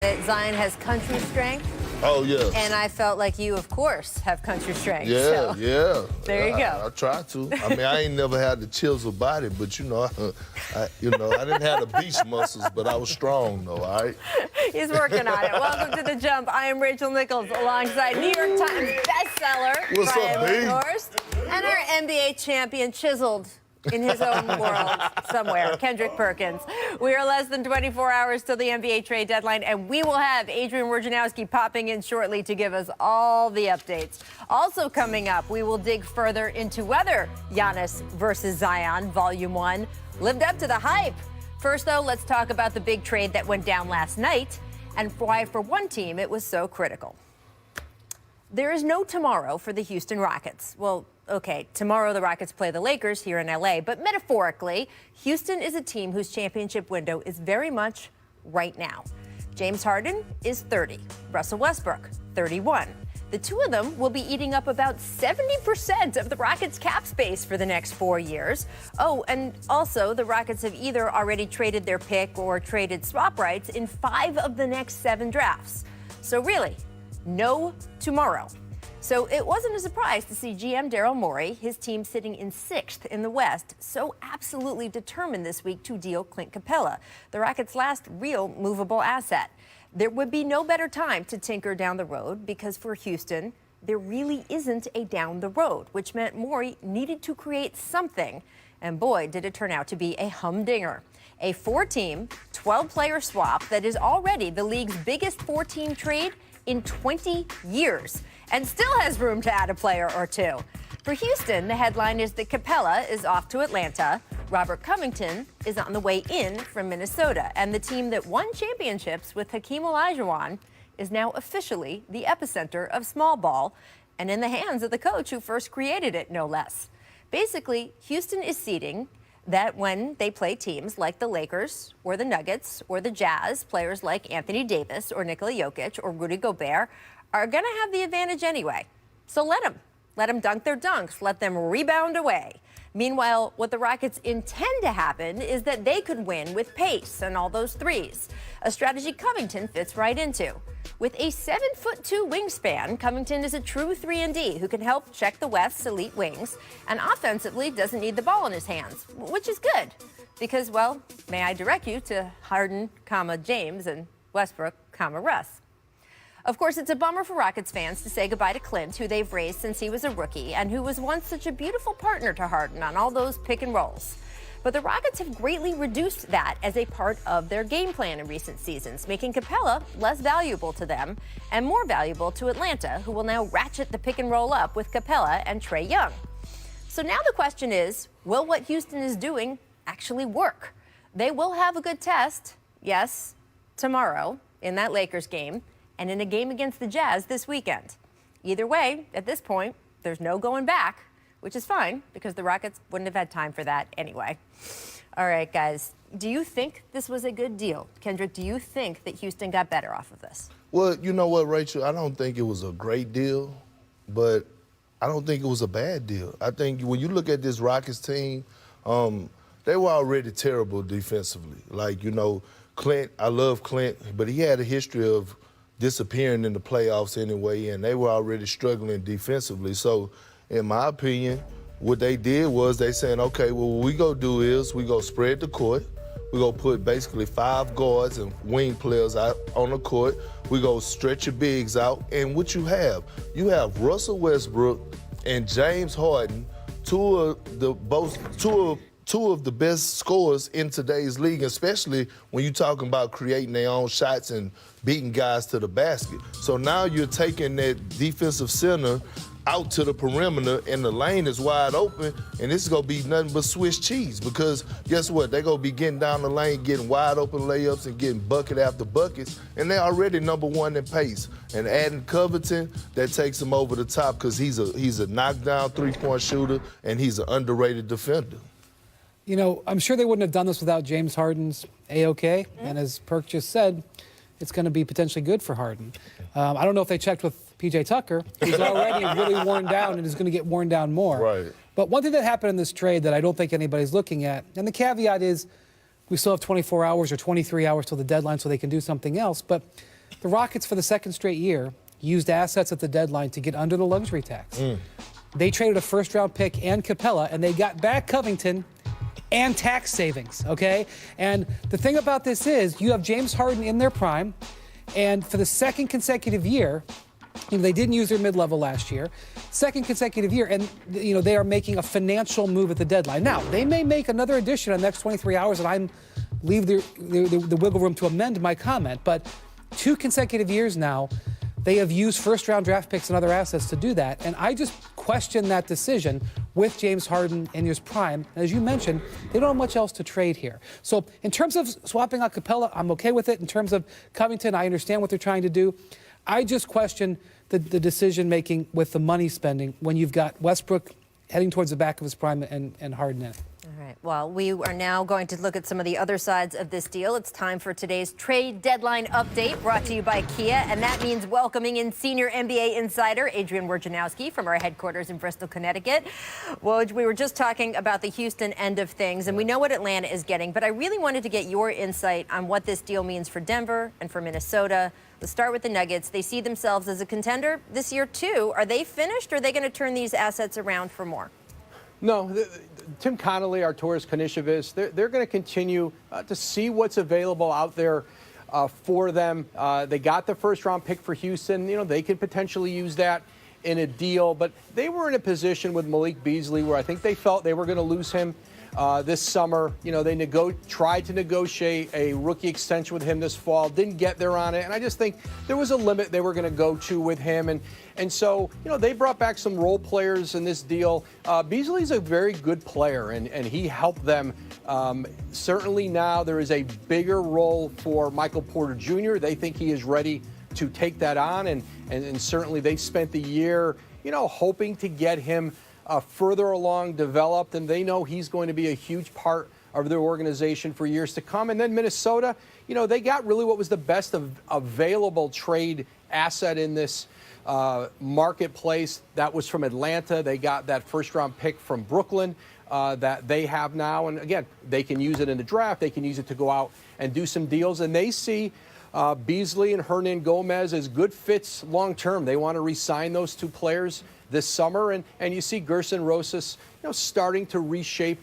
Zion has country strength. Oh, yeah. And I felt like you, of course, have country strength. Yeah, so. yeah. There you go. I try to. I mean, I ain't never had the chisel body, but, I didn't have the beast muscles, but I was strong, though, all right? He's working on it. Welcome to The Jump. I am Rachel Nichols alongside New York Times bestseller, What's Brian up, B? Wojnarowski, and our NBA champion, chiseled in his own world somewhere, Kendrick Perkins. We are less than 24 hours till the NBA trade deadline, and we will have Adrian Wojnarowski popping in shortly to give us all the updates. Also coming up, we will dig further into whether Giannis versus Zion, Volume 1, lived up to the hype. First, though, let's talk about the big trade that went down last night and why, for one team, it was so critical. There is no tomorrow for the Houston Rockets. Well, okay, tomorrow the Rockets play the Lakers here in L.A., but metaphorically, Houston is a team whose championship window is very much right now. James Harden is 30, Russell Westbrook, 31. The two of them will be eating up about 70% of the Rockets' cap space for the next 4 years. Oh, and also the Rockets have either already traded their pick or traded swap rights in 5 of the next 7 drafts. So really, no tomorrow. So it wasn't a surprise to see GM Daryl Morey, his team sitting in 6th in the West, so absolutely determined this week to deal Clint Capela, the Rockets' last real movable asset. There would be no better time to tinker down the road because for Houston, there really isn't a down the road, which meant Morey needed to create something. And boy, did it turn out to be a humdinger. A 4-team, 12-player swap that is already the league's biggest 4-team trade in 20 years and still has room to add a player or two. For Houston, the headline is that Capela is off to Atlanta, Robert Covington is on the way in from Minnesota, and the team that won championships with Hakeem Olajuwon is now officially the epicenter of small ball and in the hands of the coach who first created it, no less. Basically, Houston is seeding that when they play teams like the Lakers or the Nuggets or the Jazz, players like Anthony Davis or Nikola Jokic or Rudy Gobert are going to have the advantage anyway. So let them dunk their dunks, let them rebound away. Meanwhile, what the Rockets intend to happen is that they could win with pace and all those threes, a strategy Covington fits right into. With a 7'2" wingspan, Covington is a true 3-and-D who can help check the West's elite wings and offensively doesn't need the ball in his hands, which is good because, well, may I direct you to Harden, James, and Westbrook, Russ. Of course, it's a bummer for Rockets fans to say goodbye to Clint, who they've raised since he was a rookie and who was once such a beautiful partner to Harden on all those pick and rolls. But the Rockets have greatly reduced that as a part of their game plan in recent seasons, making Capela less valuable to them and more valuable to Atlanta, who will now ratchet the pick and roll up with Capela and Trae Young. So now the question is, will what Houston is doing actually work? They will have a good test, yes, tomorrow in that Lakers game, and in a game against the Jazz this weekend. Either way, at this point, there's no going back, which is fine because the Rockets wouldn't have had time for that anyway. All right, guys, do you think this was a good deal? Kendrick, do you think that Houston got better off of this? Well, you know what, Rachel? I don't think it was a great deal, but I don't think it was a bad deal. I think when you look at this Rockets team, they were already terrible defensively. Like, Clint, I love Clint, but he had a history of disappearing in the playoffs anyway, and they were already struggling defensively. So, in my opinion, what they did was they saying, okay, well, what we go do is we go spread the court. We go put basically 5 guards and wing players out on the court. We go stretch your bigs out. And what you have Russell Westbrook and James Harden, two of the best scorers in today's league, especially when you're talking about creating their own shots and beating guys to the basket. So now you're taking that defensive center out to the perimeter and the lane is wide open, and this is going to be nothing but Swiss cheese because guess what? They're going to be getting down the lane, getting wide open layups and getting bucket after buckets, and they're already number 1 in pace. And adding Covington, that takes him over the top because he's a knockdown three-point shooter and he's an underrated defender. I'm sure they wouldn't have done this without James Harden's A-OK. And as Perk just said, it's going to be potentially good for Harden. I don't know if they checked with P.J. Tucker. He's already really worn down and is going to get worn down more. Right. But one thing that happened in this trade that I don't think anybody's looking at, and the caveat is we still have 24 hours or 23 hours till the deadline so they can do something else. But the Rockets, for the second straight year, used assets at the deadline to get under the luxury tax. They traded a first-round pick and Capela, and they got back Covington and tax savings, okay? And the thing about this is you have James Harden in their prime, and for the second consecutive year, they didn't use their mid-level last year, second consecutive year, and they are making a financial move at the deadline. Now, they may make another addition in the next 23 hours, and I leave the wiggle room to amend my comment, but 2 consecutive years now, they have used first-round draft picks and other assets to do that, and I just question that decision with James Harden in his prime. As you mentioned, they don't have much else to trade here. So in terms of swapping out Capela, I'm okay with it. In terms of Covington, I understand what they're trying to do. I just question the decision-making with the money spending when you've got Westbrook heading towards the back of his prime and Harden in it. All right. Well, we are now going to look at some of the other sides of this deal. It's time for today's trade deadline update brought to you by Kia, and that means welcoming in senior NBA insider Adrian Wojnarowski from our headquarters in Bristol, Connecticut. Woj, we were just talking about the Houston end of things, and we know what Atlanta is getting, but I really wanted to get your insight on what this deal means for Denver and for Minnesota. Let's start with the Nuggets. They see themselves as a contender this year, too. Are they finished, or are they going to turn these assets around for more? No, Tim Connolly, Arturas Karnisovas, they're going to continue to see what's available out there for them. They got the first-round pick for Houston. They could potentially use that in a deal. But they were in a position with Malik Beasley where I think they felt they were going to lose him this summer. They tried to negotiate a rookie extension with him this fall, didn't get there on it. And I just think there was a limit they were going to go to with him. And so, they brought back some role players in this deal. Beasley's a very good player, and he helped them. Certainly now there is a bigger role for Michael Porter Jr. They think he is ready to take that on, and certainly they spent the year, hoping to get him further along, developed, and they know he's going to be a huge part of their organization for years to come. And then Minnesota, they got really what was the best of available trade asset in this marketplace. That was from Atlanta. They got that first-round pick from Brooklyn that they have now. And again, they can use it in the draft. They can use it to go out and do some deals. And they see Beasley and Hernan Gomez as good fits long-term. They want to re-sign those 2 players this summer. And you see Gerson Rosas, starting to reshape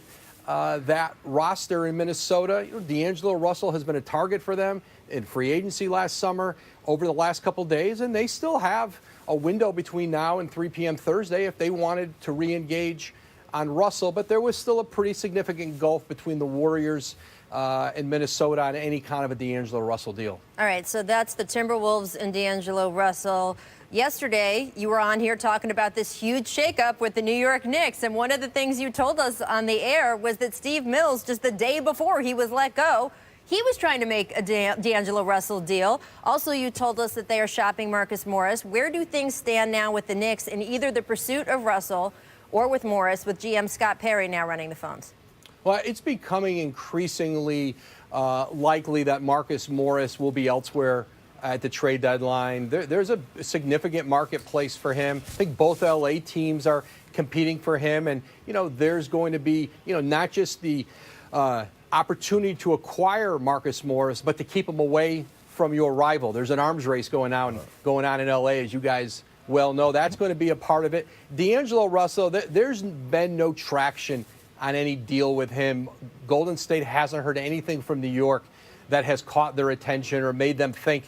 that roster in Minnesota. D'Angelo Russell has been a target for them in free agency last summer over the last couple days, and they still have a window between now and 3 p.m. Thursday if they wanted to re-engage on Russell. But there was still a pretty significant gulf between the Warriors and Minnesota on any kind of a D'Angelo Russell deal. All right, so that's the Timberwolves and D'Angelo Russell. Yesterday, you were on here talking about this huge shakeup with the New York Knicks, and one of the things you told us on the air was that Steve Mills, just the day before he was let go, he was trying to make a D'Angelo Russell deal. Also, you told us that they are shopping Marcus Morris. Where do things stand now with the Knicks in either the pursuit of Russell or with Morris, with GM Scott Perry now running the phones? Well, it's becoming increasingly likely that Marcus Morris will be elsewhere at the trade deadline. There's a significant marketplace for him. I think both LA teams are competing for him, and there's going to be not just the opportunity to acquire Marcus Morris, but to keep him away from your rival. There's an arms race going on in LA, as you guys well know. That's going to be a part of it. D'Angelo Russell, there's been no traction on any deal with him. Golden State hasn't heard anything from New York that has caught their attention or made them think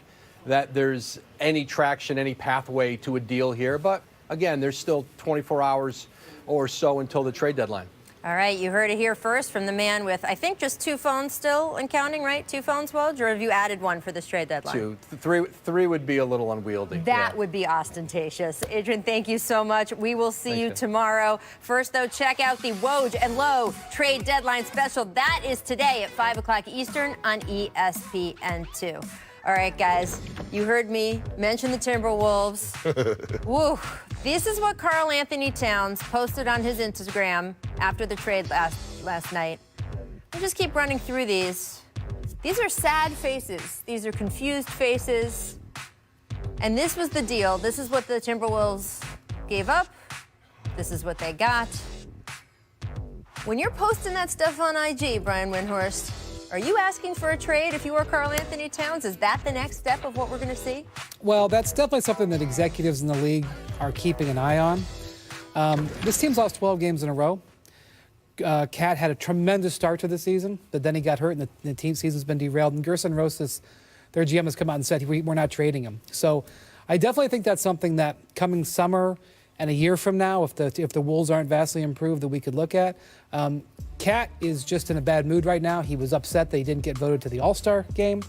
that there's any traction, any pathway to a deal here. But again, there's still 24 hours or so until the trade deadline. All right, you heard it here first from the man with, I think, just 2 phones still and counting, right? 2 phones, Woj, or have you added one for this trade deadline? 2. 3 would be a little unwieldy. That would be ostentatious. Adrian, thank you so much. We will see you tomorrow. First, though, check out the Woj and Lowe trade deadline special. That is today at 5 o'clock Eastern on ESPN2. All right, guys, you heard me mention the Timberwolves. Woo. This is what Karl Anthony Towns posted on his Instagram after the trade last night. I'll just keep running through these. These are sad faces. These are confused faces. And this was the deal. This is what the Timberwolves gave up. This is what they got. When you're posting that stuff on IG, Brian Windhorst, Are you asking for a trade if you are Karl Anthony Towns? Is that the next step of what we're going to see? Well, that's definitely something that executives in the league are keeping an eye on. This team's lost 12 games in a row. Cat had a tremendous start to the season, but then he got hurt, and the team season's been derailed. And Gerson Rosas, their GM, has come out and said we're not trading him. So I definitely think that's something that coming summer and a year from now, if the Wolves aren't vastly improved, that we could look at. Cat is just in a bad mood right now. He was upset that he didn't get voted to the All-Star game.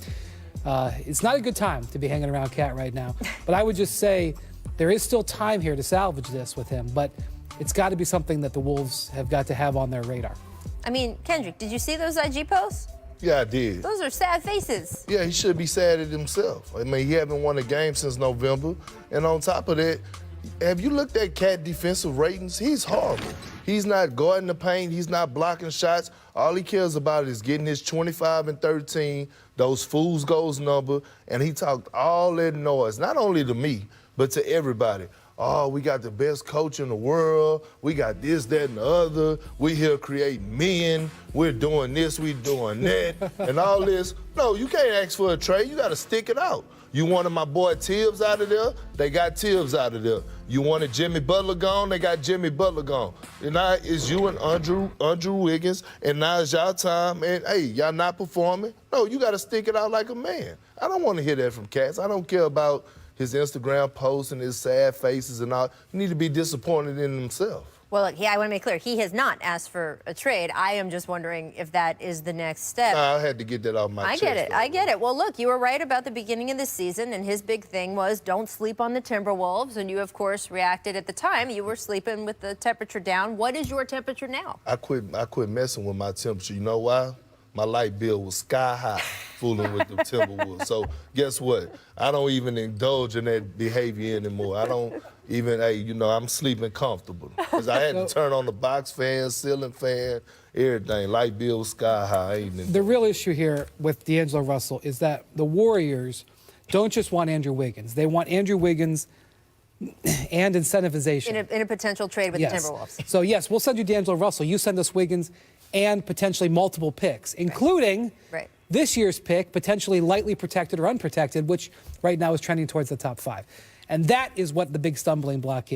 It's not a good time to be hanging around Cat right now. But I would just say there is still time here to salvage this with him. But it's got to be something that the Wolves have got to have on their radar. I mean, Kendrick, did you see those IG posts? Yeah, I did. Those are sad faces. Yeah, he should be sad at himself. I mean, he haven't won a game since November. And on top of that, have you looked at Cat defensive ratings? He's horrible. He's not guarding the paint. He's not blocking shots. All he cares about is getting his 25 and 13, those fool's goals number. And he talked all that noise, not only to me, but to everybody. Oh, we got the best coach in the world. We got this, that, and the other. We here creating men. We're doing this, we doing that, and all this. No, you can't ask for a trade. You got to stick it out. You wanted my boy Tibbs out of there, they got Tibbs out of there. You wanted Jimmy Butler gone, they got Jimmy Butler gone. And now it's you and Andrew Wiggins, and now it's y'all time, and hey, y'all not performing? No, you got to stick it out like a man. I don't want to hear that from Cats. I don't care about his Instagram posts and his sad faces and all. You need to be disappointed in himself. Well, look, I want to make clear, he has not asked for a trade. I am just wondering if that is the next step. I had to get that off my chest. I get it. Well, look, you were right about the beginning of the season, and his big thing was don't sleep on the Timberwolves, and you, of course, reacted at the time. You were sleeping with the temperature down. What is your temperature now? I quit messing with my temperature. You know why? My light bill was sky high fooling with the Timberwolves. So guess what? I don't even indulge in that behavior anymore. I don't even, I'm sleeping comfortable. Because I had to turn on the box fan, ceiling fan, everything. Light bill was sky high. The real issue here with D'Angelo Russell is that the Warriors don't just want Andrew Wiggins. They want Andrew Wiggins and incentivization. In a potential trade with the Timberwolves. So, yes, we'll send you D'Angelo Russell. You send us Wiggins and potentially multiple picks, including this year's pick, potentially lightly protected or unprotected, which right now is trending towards the top 5. And that is what the big stumbling block is.